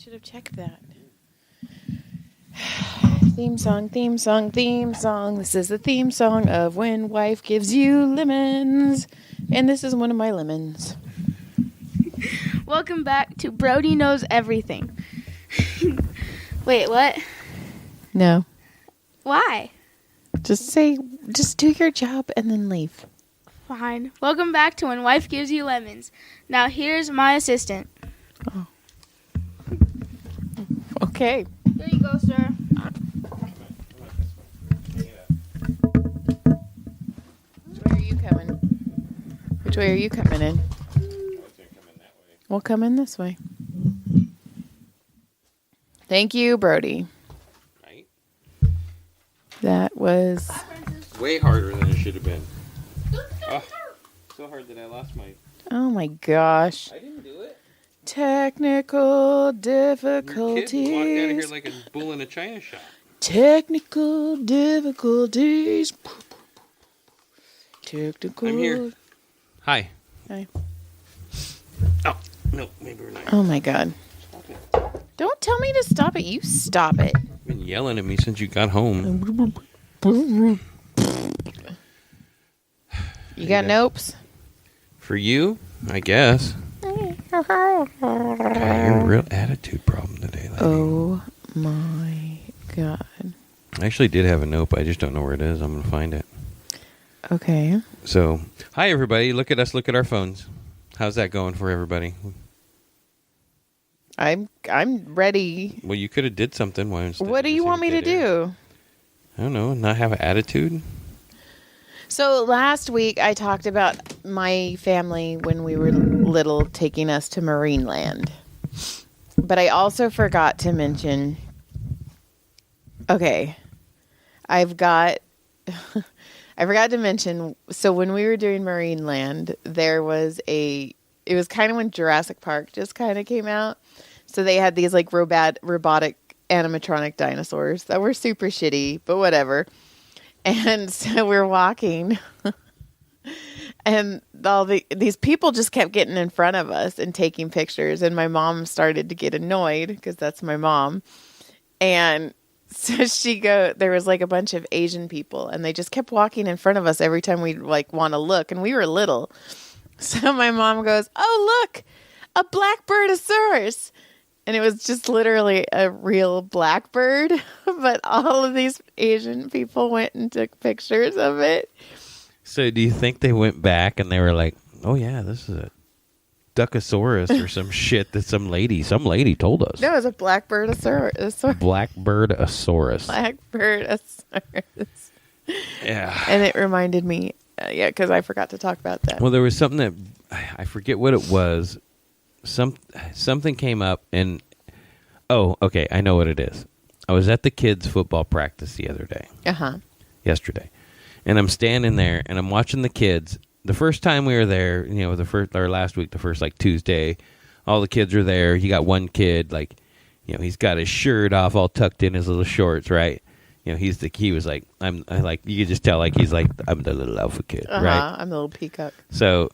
should have checked that. Theme song, theme song, theme song. This is the theme song of When Wife Gives You Lemons. And this is one of my lemons. Welcome back to Brody Knows Everything. Wait, what? No. Why? Just do your job and then leave. Fine. Welcome back to When Wife Gives You Lemons. Now here's my assistant. Oh. Okay. Here you go, sir. Which way are you coming in? We'll come in this way. Thank you, Brody. Right? That was way harder than it should have been. Oh, so hard that I lost my... Oh my gosh. I didn't do it. Technical Your difficulties. kid walked out of here like a bull in a china shop. Technical difficulties. Technical. I'm here. Hi. Hi. Oh, no, maybe we're not. Oh my God. Stop it. Don't tell me to stop it. You stop it. You've been yelling at me since you got home. You got nopes? For you, I guess. You're a real attitude problem today, lady. Oh my God. I actually did have a nope. I just don't know where it is. I'm going to find it. Okay. So, hi everybody. Look at us. Look at our phones. How's that going for everybody? I'm ready. Well, you could have did something. Why instead What do you want me to do? I don't know. Not have an attitude? So last week I talked about my family when we were little taking us to Marineland. But I also forgot to mention, okay, I forgot to mention, so when we were doing Marineland, it was kind of when Jurassic Park just kind of came out. So they had these like robotic animatronic dinosaurs that were super shitty, but whatever. And so we're walking and these people just kept getting in front of us and taking pictures. And my mom started to get annoyed because that's my mom. And so there was like a bunch of Asian people and they just kept walking in front of us every time we like want to look. And we were little. So my mom goes, "Oh, look, a blackbirdasaurus." And it was just literally a real blackbird, but all of these Asian people went and took pictures of it. So do you think they went back and they were like, "Oh yeah, this is a duckosaurus or some shit that some lady told us"? No, it was a blackbirdasaurus. Blackbirdasaurus. Blackbirdasaurus. Yeah. And it reminded me, because I forgot to talk about that. Well, there was something that I forget what it was. Something came up and okay, I know what it is. I was at the kids' football practice the other day. Yesterday. And I'm standing there and I'm watching the kids. The first time we were there, last week, the first like Tuesday, all the kids are there. You got one kid, like, he's got his shirt off, all tucked in his little shorts, right? He was like, you could just tell, like, he's like, I'm the little alpha kid, right? I'm the little peacock. So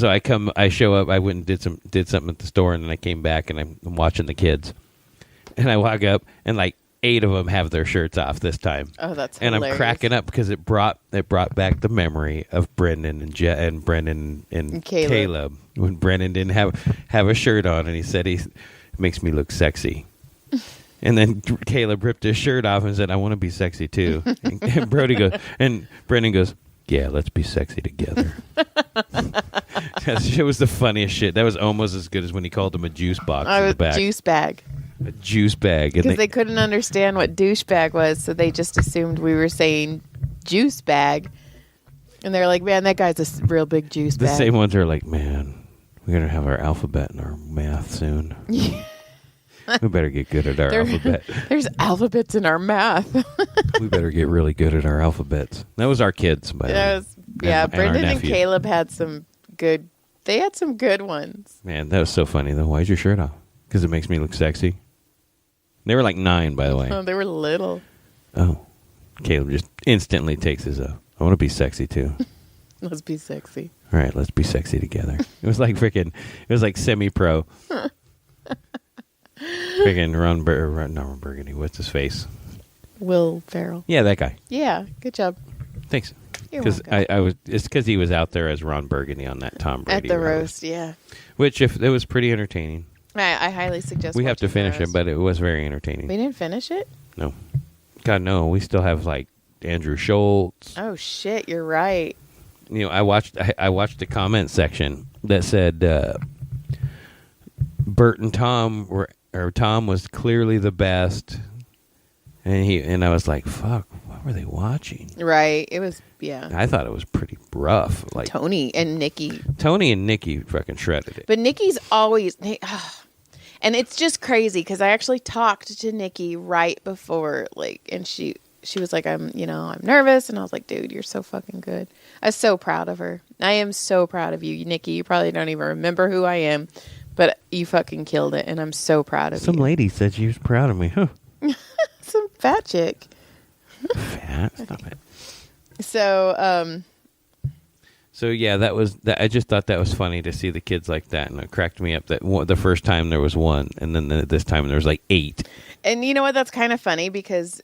I show up, I went and did something at the store, and then I came back, and I'm watching the kids. And I walk up, and like 8 of them have their shirts off this time. Oh, that's and hilarious. I'm cracking up because it brought back the memory of Brendan and Brendan and Caleb when Brendan didn't have a shirt on, and he said he makes me look sexy. And then Caleb ripped his shirt off and said, "I want to be sexy too." And Brendan goes, "Yeah, let's be sexy together." It was the funniest shit. That was almost as good as when he called him a juice box in the back. Juice bag. A juice bag. Because they couldn't understand what douchebag was, so they just assumed we were saying juice bag. And they're like, "Man, that guy's a real big juice bag." The same ones are like, "Man, we're going to have our alphabet and our math soon." Yeah. We better get good at our alphabet. There's alphabets in our math. We better get really good at our alphabets. That was our kids, by the way. Brendan and Caleb had some good ones. Man, that was so funny, though. Why's your shirt off? Because it makes me look sexy. They were like 9, by the way. Oh, they were little. Oh. Caleb just instantly takes his I want to be sexy, too. Let's be sexy. All right, let's be sexy together. It was like semi-pro. Freaking not Ron Burgundy. What's his face? Will Ferrell. Yeah, that guy. Yeah, good job. Thanks. You're Because welcome. it's because he was out there as Ron Burgundy on that Tom Brady At the roast, yeah. which if it was pretty entertaining. I highly suggest We have to watching the finish it, roast. but it was very entertaining. We didn't finish it? No, God no, we still have like Andrew Schultz. Oh, shit, you're right. You know, I watched the comment section that said Bert and Tom Tom was clearly the best, and I was like, fuck, what were they watching? Right, it was, yeah. I thought it was pretty rough. Like Tony and Nikki. Tony and Nikki fucking shredded it. But Nikki's always... and it's just crazy because I actually talked to Nikki right before, like, and she was like, I'm nervous. And I was like, dude, you're so fucking good. I was so proud of her. I am so proud of you, Nikki. You probably don't even remember who I am, but you fucking killed it. And I'm so proud of you. Some lady said she was proud of me. Huh. Some fat chick. Fat? Stop it. So, So yeah, that was. I just thought that was funny to see the kids like that, and it cracked me up that the first time there was one, and then this time there was like 8. and you know what? That's kind of funny because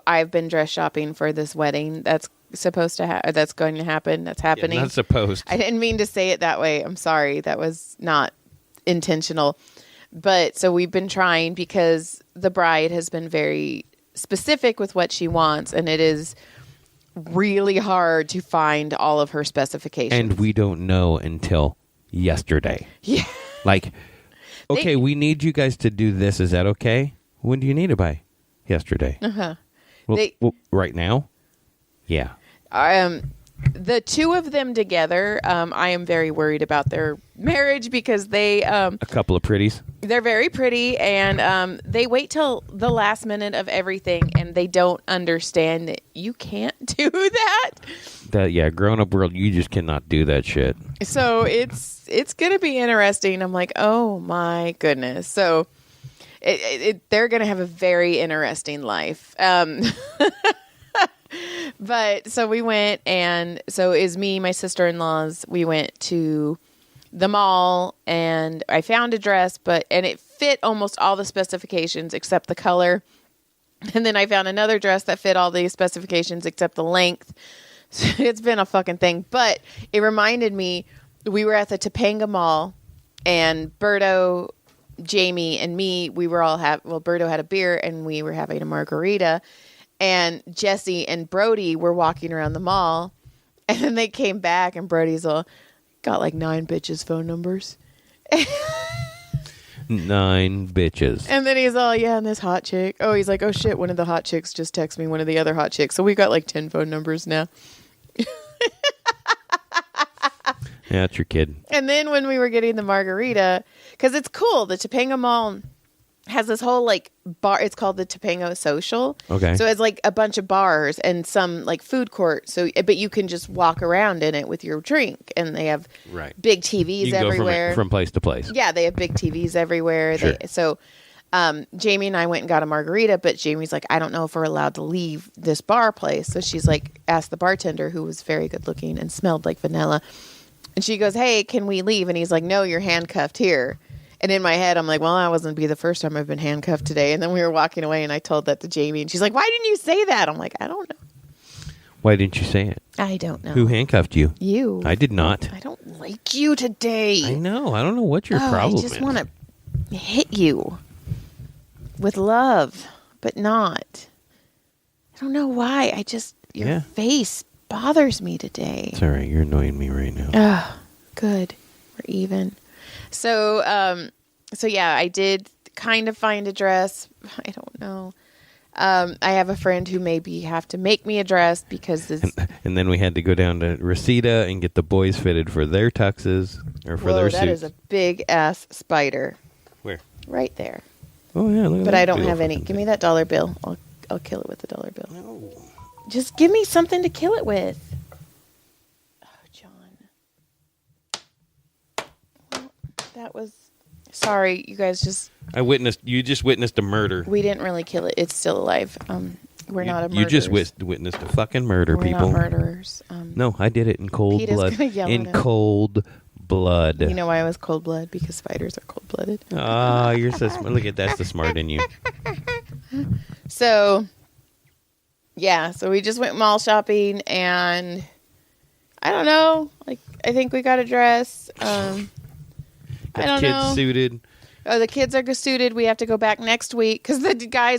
I've been dress shopping for this wedding that's supposed to that's going to happen. That's happening. Yeah, not supposed. I didn't mean to say it that way. I'm sorry. That was not intentional. But so we've been trying because the bride has been very specific with what she wants, and it is really hard to find all of her specifications. And we don't know until yesterday. Yeah. Like, okay, we need you guys to do this. Is that okay? When do you need it by? Yesterday. Uh-huh. Well, right now? Yeah. The two of them together, I am very worried about their marriage because they A couple of pretties. they're very pretty, and they wait till the last minute of everything, and they don't understand that you can't do that. Grown up world, you just cannot do that shit. So it's gonna be interesting. I'm like, oh my goodness. So they're gonna have a very interesting life. But so we went, and so is me, my sister-in-laws. We went to the mall, and I found a dress, and it fit almost all the specifications except the color. And then I found another dress that fit all the specifications except the length. So it's been a fucking thing. But it reminded me, we were at the Topanga Mall, and Berto, Jamie, and me, we were all Berto had a beer, and we were having a margarita. And Jesse and Brody were walking around the mall, and then they came back, and Brody's all, got like 9 bitches' phone numbers. 9 bitches. And then he's all, yeah, and this hot chick. Oh, he's like, oh shit, one of the hot chicks just texted me one of the other hot chicks. So we got like 10 phone numbers now. Yeah, that's your kid. And then when we were getting the margarita, because it's cool, the Topanga Mall has this whole like bar. It's called the Topanga Social. Okay. So it's like a bunch of bars and some like food court. So, but you can just walk around in it with your drink, and they have big TVs you can everywhere. Go from place to place. Yeah, they have big TVs everywhere. Sure. Jamie and I went and got a margarita, but Jamie's like, I don't know if we're allowed to leave this bar place. So she's like, asked the bartender, who was very good looking and smelled like vanilla. And she goes, hey, can we leave? And he's like, no, you're handcuffed here. And in my head, I'm like, well, that wasn't be the first time I've been handcuffed today. And then we were walking away, and I told that to Jamie, and she's like, why didn't you say that? I'm like, I don't know. Why didn't you say it? I don't know. Who handcuffed you? You. I did not. I don't like you today. I know. I don't know what your problem is. I just want to hit you with love, but not. I don't know why. Your face bothers me today. It's all right. You're annoying me right now. Oh, good. We're even. So yeah, I did kind of find a dress. I don't know. I have a friend who maybe have to make me a dress because this. And then we had to go down to Reseda and get the boys fitted for their tuxes or for their suits. That is a big ass spider. Where? Right there. Oh yeah, look at but that I don't big have old any. fucking Give me thing. that $1 bill. I'll kill it with the $1 bill. No. Just give me something to kill it with. That was sorry, you guys. You just witnessed a murder. We didn't really kill it. It's still alive. We're not a murderers. You just witnessed a fucking murder, We're people. not murderers. No, I did it in cold Pete is blood. gonna yell In at us. cold blood. You know why I was cold blood? Because spiders are cold blooded. Oh, you're so smart. Look at that's the smart in you. So, yeah. So we just went mall shopping, and I don't know. Like, I think we got a dress. I don't kids know. Suited. Oh, the kids are suited. We have to go back next week because the guy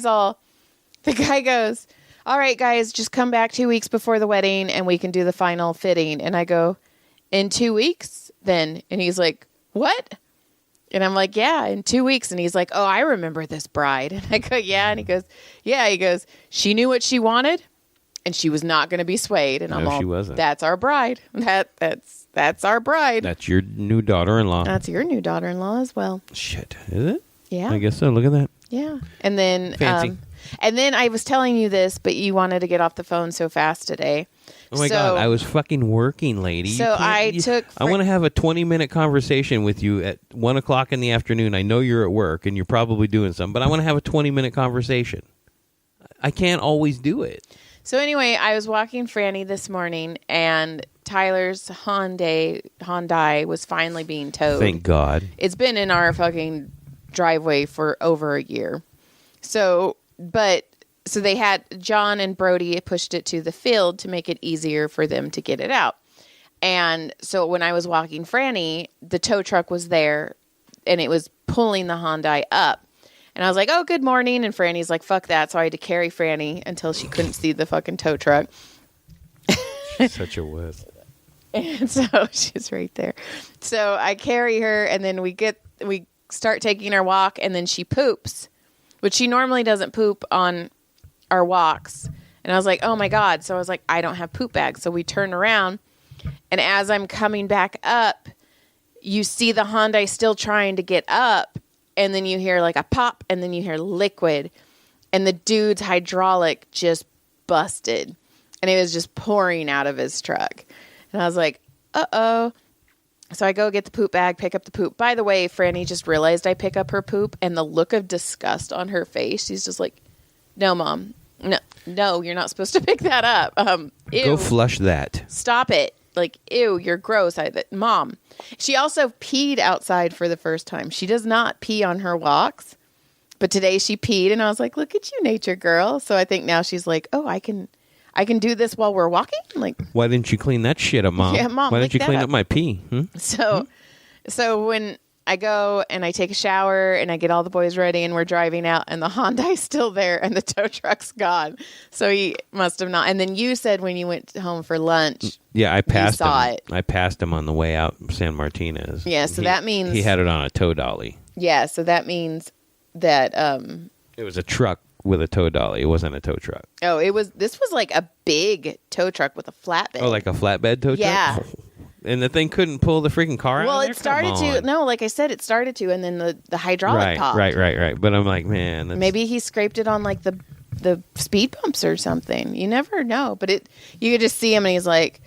goes, all right, guys, just come back 2 weeks before the wedding and we can do the final fitting. And I go, in 2 weeks then? And he's like, what? And I'm like, yeah, in 2 weeks. And he's like, oh, I remember this bride. And I go, yeah. And he goes, yeah. He goes, she knew what she wanted and she was not going to be swayed. And I'm all, she wasn't. That's our bride. That's our bride. That's your new daughter-in-law. That's your new daughter-in-law as well. Shit, is it? Yeah. I guess so. Look at that. Yeah. And then Fancy. And then I was telling you this, but you wanted to get off the phone so fast today. Oh my God, I was fucking working, lady. So I want to have a 20-minute conversation with you at 1 o'clock in the afternoon. I know you're at work and you're probably doing something, but I want to have a 20-minute conversation. I can't always do it. So anyway, I was walking Franny this morning, and Tyler's Hyundai was finally being towed. Thank God. It's been in our fucking driveway for over a year. So they had John and Brody pushed it to the field to make it easier for them to get it out. And so when I was walking Franny, the tow truck was there and it was pulling the Hyundai up. And I was like, oh, good morning. And Franny's like, fuck that. So I had to carry Franny until she couldn't see the fucking tow truck. She's such a wuss. And so she's right there. So I carry her, and then we start taking our walk, and then she poops, which she normally doesn't poop on our walks. And I was like, oh my God. So I was like, I don't have poop bags. So we turn around, and as I'm coming back up, you see the Hyundai still trying to get up, and then you hear like a pop, and then you hear liquid, and the dude's hydraulic just busted, and it was just pouring out of his truck. And I was like, uh-oh. So I go get the poop bag, pick up the poop. By the way, Franny just realized I pick up her poop, and the look of disgust on her face, she's just like, no, Mom. No, you're not supposed to pick that up. Ew. Go flush that. Stop it. Like, ew, you're gross. Mom. She also peed outside for the first time. She does not pee on her walks, but today she peed, and I was like, look at you, nature girl. So I think now she's like, oh, I can do this while we're walking? Like, why didn't you clean that shit up, Mom? Yeah, Mom. Why didn't you clean up my pee? So when I go and I take a shower and I get all the boys ready and we're driving out and the Hyundai's still there and the tow truck's gone. So he must have not. And then you said when you went home for lunch. Yeah, I passed him. It. I passed him on the way out San Martinez. Yeah, so that means he had it on a tow dolly. Yeah, so that means that it was a truck with a tow dolly. It wasn't a tow truck. Oh, this was like a big tow truck with a flatbed. Oh, like a flatbed tow truck? Yeah. And the thing couldn't pull the freaking car out? Well, it started to. No, like I said, it started to, and then the hydraulic popped. Right. But I'm like, man. Maybe he scraped it on like the speed bumps or something. You never know. But you could just see him, and he's like...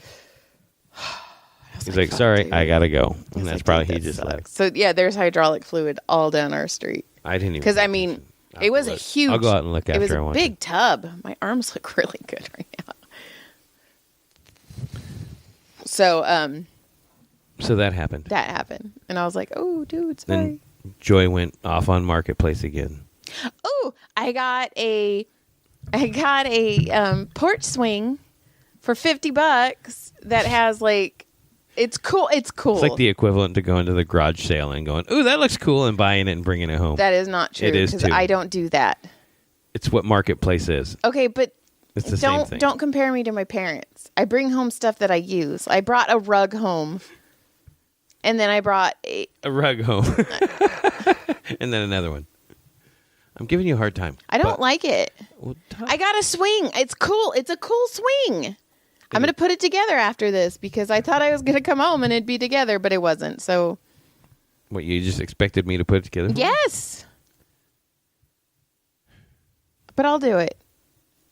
He's like, sorry, dude. I got to go. And that's like, probably he just left. So, yeah, there's hydraulic fluid all down our street. I didn't even... Because, I mean, it was a huge... I'll go out and look after I It was a big tub. My arms look really good right now. So that happened. And I was like, oh, dude, sorry. Then Joy went off on Marketplace again. Oh, I got a porch swing for $50 that has like, it's cool. It's like the equivalent to going to the garage sale and going, ooh, that looks cool, and buying it and bringing it home. That is not true. It is too. I don't do that. It's what Marketplace is. Okay, but it's the same thing. Don't compare me to my parents. I bring home stuff that I use. I brought a rug home. And then I brought a rug home. And then another one. I'm giving you a hard time. I don't like it. Well, I got a swing. It's cool. It's a cool swing. I'm going to put it together after this because I thought I was going to come home and it'd be together, but it wasn't. So, what, you just expected me to put it together? Yes. But I'll do it.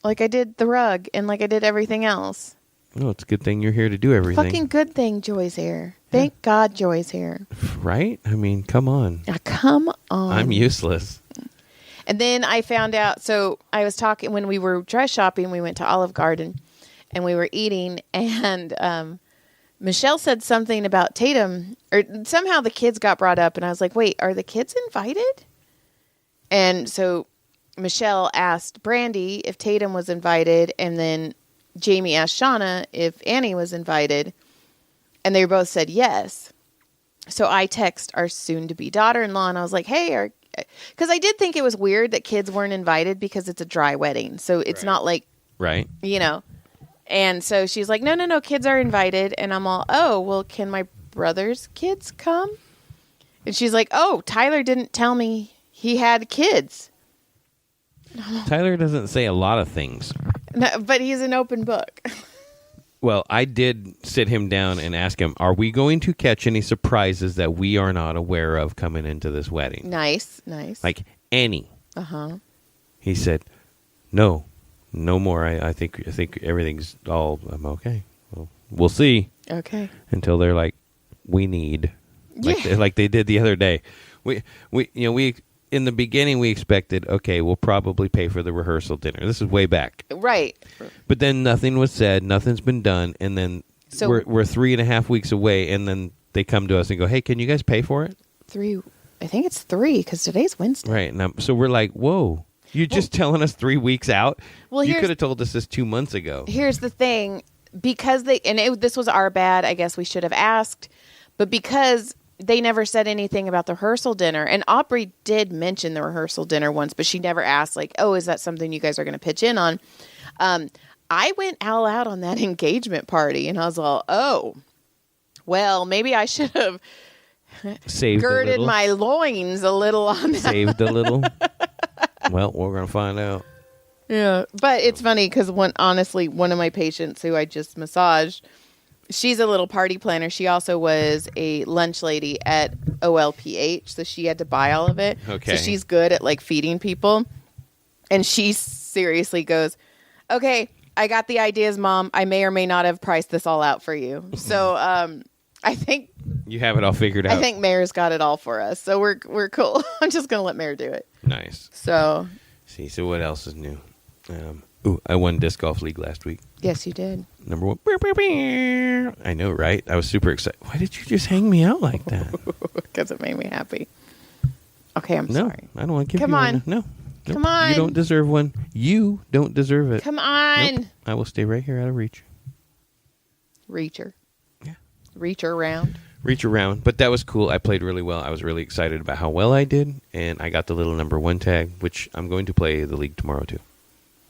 Like I did the rug and like I did everything else. Oh, it's a good thing you're here to do everything. Fucking good thing Joy's here. Thank God Joy's here. Right? I mean, come on. Come on. I'm useless. And then I found out, so I was talking, when we were dress shopping, we went to Olive Garden and we were eating, and Michelle said something about Tatum, or somehow the kids got brought up, and I was like, wait, are the kids invited? And so Michelle asked Brandy if Tatum was invited, and then Jamie asked Shauna if Annie was invited, and they both said yes. So I text our soon-to-be daughter-in-law, and I was like, hey, because I did think it was weird that kids weren't invited because it's a dry wedding. So it's not like, right. And so she's like, no, kids are invited. And I'm all, oh, well, can my brother's kids come? And she's like, oh, Tyler didn't tell me he had kids. Tyler doesn't say a lot of things. No, but he's an open book. Well, I did sit him down and ask him, are we going to catch any surprises that we are not aware of coming into this wedding? Nice. Like any. Uh-huh. He said, no more. I think everything's all, I'm okay. Well, we'll see. Okay. Until they're like, we need. Like they did the other day. We in the beginning, we expected, okay, we'll probably pay for the rehearsal dinner. This is way back. Right. But then nothing was said. Nothing's been done. And then we're 3.5 weeks away. And then they come to us and go, hey, can you guys pay for it? 3. I think it's 3 because today's Wednesday. Right. So we're like, whoa, you're just telling us 3 weeks out? Well, you could have told us this 2 months ago. Here's the thing. Because this was our bad, I guess we should have asked. But because they never said anything about the rehearsal dinner. And Aubrey did mention the rehearsal dinner once, but she never asked, like, oh, is that something you guys are going to pitch in on? I went all out on that engagement party, and I was all, oh, well, maybe I should have girded my loins a little on that. Saved a little? Well, we're going to find out. Yeah. But it's funny because honestly, one of my patients who I just massaged, she's a little party planner. She also was a lunch lady at OLPH, so she had to buy all of it. Okay. So she's good at like feeding people. And she seriously goes, okay, I got the ideas, Mom. I may or may not have priced this all out for you. So I think you have it all figured out. I think Mayor's got it all for us. So we're cool. I'm just gonna let Mayor do it. Nice. So what else is new? I won disc golf league last week. Yes, you did. Number 1. I know, right? I was super excited. Why did you just hang me out like that? Because it made me happy. Okay, I'm sorry. I don't want to give Come you on. one. No. Nope. Come on. You don't deserve one. You don't deserve it. Come on. Nope. I will stay right here out of reach. Reacher. Yeah. Reacher around. Reach around. But that was cool. I played really well. I was really excited about how well I did. And I got the little number 1 tag, which I'm going to play the league tomorrow, too.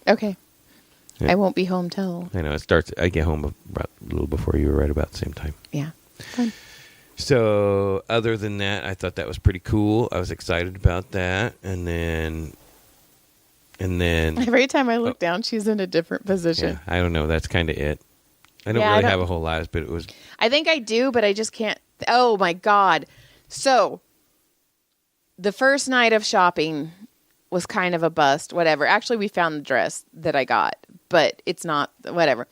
Okay. Yeah. I won't be home till... I know. I get home about a little before you, right about the same time. Yeah. Fun. So, other than that, I thought that was pretty cool. I was excited about that. And then... Every time I look down, she's in a different position. Yeah, I don't know. That's kind of it. I don't really have a whole lot, but it was... I think I do, but I just can't... Oh, my God. So, the first night of shopping was kind of a bust, whatever. Actually, we found the dress that I got, but it's not... Whatever.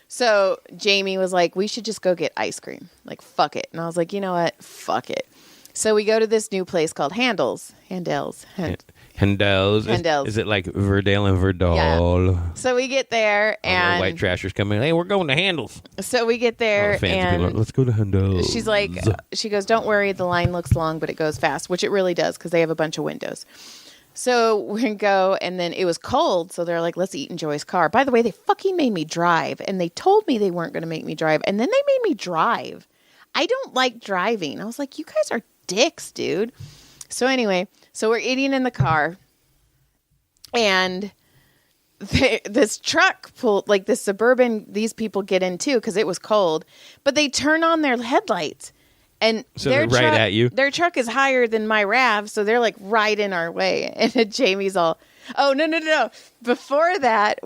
So, Jamie was like, we should just go get ice cream. Like, fuck it. And I was like, you know what? Fuck it. So, we go to this new place called Handels. Handels. Is it like Verdale and Verdal? Yeah. So we get there, and white trashers come in. Hey, we're going to Handels. So we get there, and are, let's go to Handels. She's like, she goes, don't worry, the line looks long, but it goes fast, which it really does because they have a bunch of windows. So we're going to go, and then it was cold, so they're like, let's eat in Joy's car. By the way, they fucking made me drive, and they told me they weren't going to make me drive, and then they made me drive. I don't like driving. I was like, you guys are dicks, dude. So anyway, so we're eating in the car, and this truck pulled, like this Suburban, these people get in too because it was cold, but they turn on their headlights, and so they're right at you. Their truck is higher than my RAV, so they're like right in our way. And then Jamie's all, oh, no. Before that,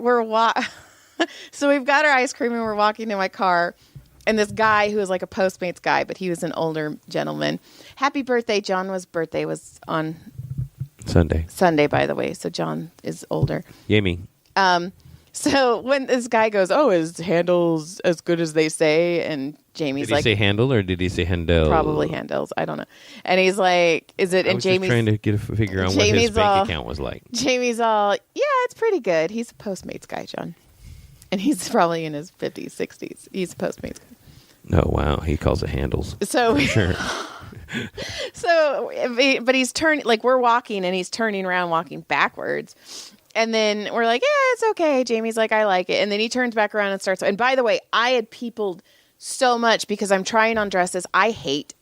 so we've got our ice cream, and we're walking to my car. And this guy who was like a Postmates guy, but he was an older gentleman. Happy birthday. John's birthday was on Sunday, by the way. So John is older. Yay. So when this guy goes, oh, is Handels as good as they say? And Jamie's like... Did he say Handel or did he say Handel? Probably Handels. I don't know. And he's like, is it... I was just trying to get a figure on what his bank account was like. Jamie's all, yeah, it's pretty good. He's a Postmates guy, John. And he's probably in his 50s, 60s. He's a Postmates guy. Oh, wow. He calls it handles. So, Sure. but he's turning, like we're walking and he's turning around, walking backwards. And then we're like, yeah, it's okay. Jamie's like, I like it. And then he turns back around and starts. And by the way, I had peopled so much because I'm trying on dresses. I hate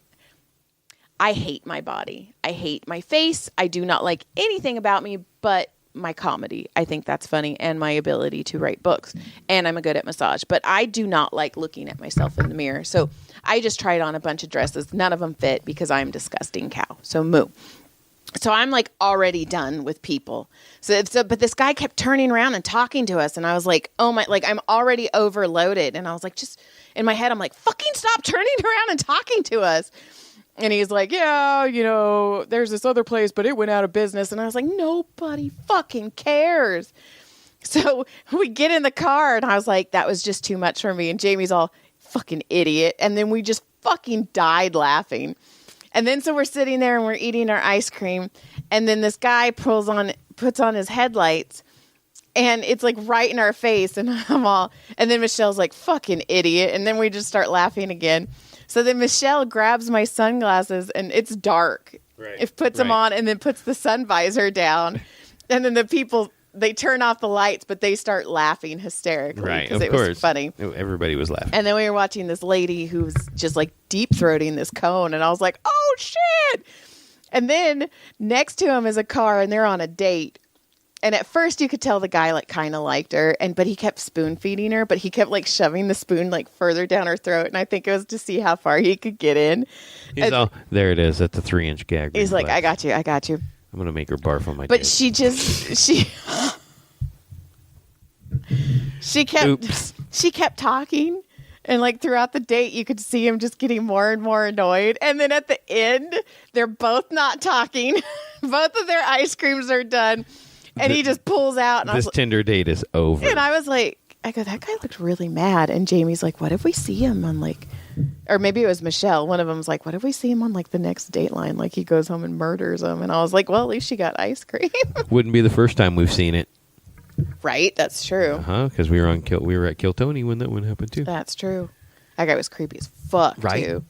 my body. I hate my face. I do not like anything about me but my comedy. I think that's funny, and my ability to write books. And I'm good at massage. But I do not like looking at myself in the mirror. So I just tried on a bunch of dresses. None of them fit because I'm a disgusting cow. So moo. So I'm like already done with people. But this guy kept turning around and talking to us. And I was like, oh my, like I'm already overloaded. And I was like, just in my head, I'm like, fucking stop turning around and talking to us. And he's like, yeah, there's this other place, but it went out of business. And I was like, nobody fucking cares. So we get in the car and I was like, that was just too much for me. And Jamie's all, fucking idiot. And then we just fucking died laughing. And then so we're sitting there and we're eating our ice cream. And then this guy puts on his headlights and it's like right in our face. And and then Michelle's like, fucking idiot. And then we just start laughing again. So then Michelle grabs my sunglasses and it's dark. Right. It puts them on and then puts the sun visor down. And then the people, they turn off the lights, but they start laughing hysterically. Right, because of it course. was funny. Everybody was laughing. And then we were watching this lady who was just like deep throating this cone. And I was like, oh, shit. And then next to him is a car and they're on a date. And at first you could tell the guy like kind of liked her, but he kept spoon feeding her, but he kept like shoving the spoon like further down her throat. And I think it was to see how far he could get in. He's all, there it is at the 3-inch gag. He's like, reflex. I got you. I'm going to make her barf on my But dick. she kept talking. And like throughout the date, you could see him just getting more and more annoyed. And then at the end, they're both not talking. Both of their ice creams are done. And he just pulls out. And this Tinder date is over. And I was like, that guy looked really mad. And Jamie's like, what if we see him on like, or maybe it was Michelle. One of them was like, what if we see him on like the next Dateline? Like he goes home and murders him. And I was like, well, at least she got ice cream. Wouldn't be the first time we've seen it. Right? That's true. Because we were at Kill Tony when that one happened too. That's true. That guy was creepy as fuck, right? Too.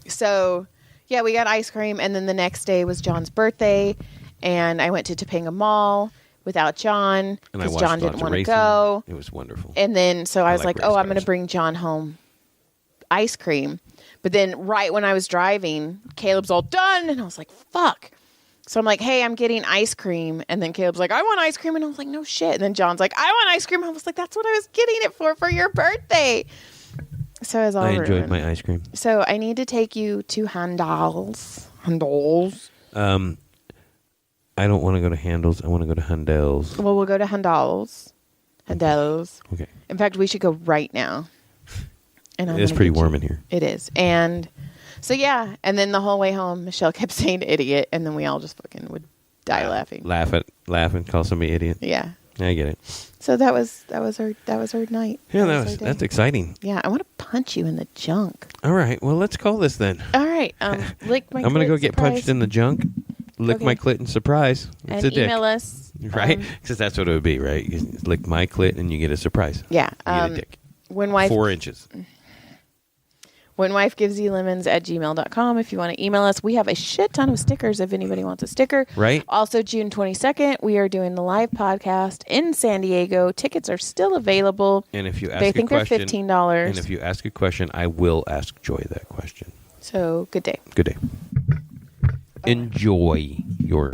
So, yeah, we got ice cream. And then the next day was John's birthday. And I went to Topanga Mall without John because John didn't want to go. It was wonderful. And then so I was like, I'm going to cars. bring John home ice cream. But then right when I was driving, Caleb's all done. And I was like, fuck. So I'm like, hey, I'm getting ice cream. And then Caleb's like, I want ice cream. And I was like, no shit. And then John's like, I want ice cream. I was like, that's what I was getting it for your birthday. So I was all I enjoyed ruined. my ice cream. So I need to take you to handels. I don't want to go to handles. I want to go to handels. Well, we'll go to handels. Okay. In fact, we should go right now. And It's pretty warm in here. It is. And so, yeah. And then the whole way home, Michelle kept saying idiot. And then we all just fucking would die laughing. Laugh and call somebody idiot. Yeah. I get it. So that was our night. Yeah, That's that's exciting. Yeah, I want to punch you in the junk. All right. Well, let's call this then. All right. Lick my I'm going to go get surprise. punched in the junk. Lick Okay. my clit and surprise. It's And a dick. email us. Right? Because that's what it would be, right? You lick my clit and you get a surprise. Yeah. You get a dick. When wife 4 inches. When wife gives you lemons at gmail.com. If you want to email us, we have a shit ton of stickers if anybody wants a sticker. Right. Also, June 22nd, we are doing the live podcast in San Diego. Tickets are still available. And if you ask They a think question, they're $15. And if you ask a question, I will ask Joy that question. So, good day. Good day. Enjoy your